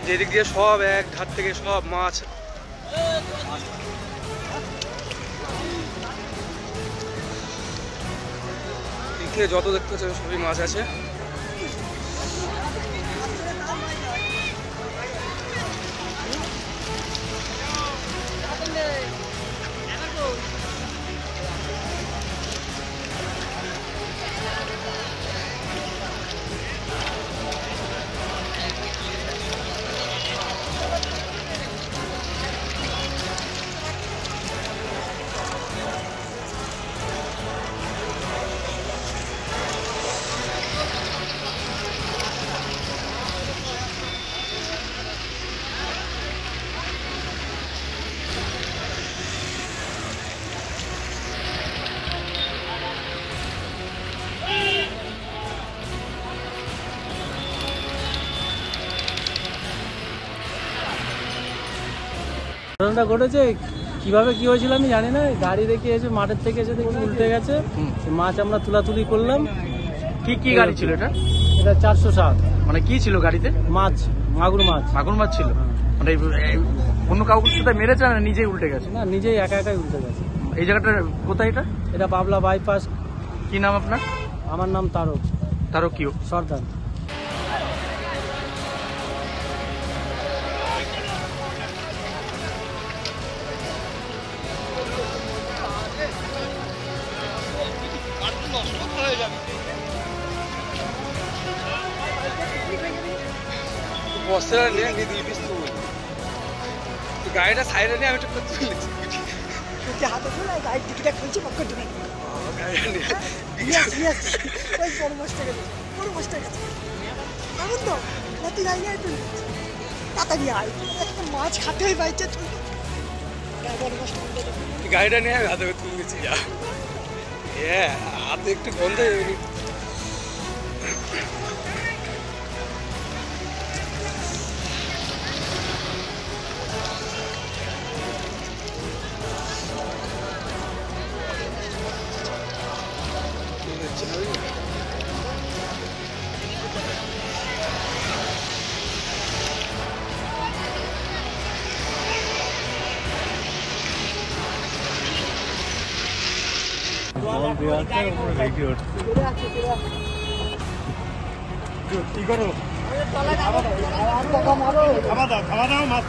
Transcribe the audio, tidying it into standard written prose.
যেদিক দিয়ে সব এক ঘাট থেকে সব মাছ। এদিকে যত দেখতে পাচ্ছেন সবই মাছ আছে। ঘটনাটা ঘটেছে কিভাবে কি হয়েছিল আমি জানি না। গাড়ি দেখে এসে মাঠের থেকে এসে দেখি উল্টে গেছে। মাছ আমরা তুলাতুলি করলাম। কি গাড়ি ছিল এটা? এটা 407। মানে কি ছিল গাড়িতে? মাছ, মাগুর মাছ। মাগুর মাছ ছিল। মানে অন্য কাউকে সাথে মেরেছে না নিজেই উল্টে গেছে? না, নিজেই একা একাই উল্টে গেছে। এই জায়গাটা কোথায় এটা? এটা বাবলা বাইপাস। কি নাম আপনার? আমার নাম তারক। তারক কি সর্দার। বস্তাটা নিয়ে দিয়ে দিস তুই গাড়িটা সাইডে নিয়ে আমি একটু তুলেছি হাতে ধরে গাড়ির টিকিটা খুলছি পক্ষ ঢুকে ওই বড় মাছটা গেছে, বড় মাছটা গেছে। এমন তো নাতি গাড়ি গাড়ি তুলে তাড়াতাড়ি আয়, একটা মাছ খাতে হয় বাইচে তুই বড় মাছটা গাড়িটা নিয়ে আমি হাতে তুলে দিচ্ছি। যা হাতে একটু গন্ধ কি করো? খাওয়া দাও মাছ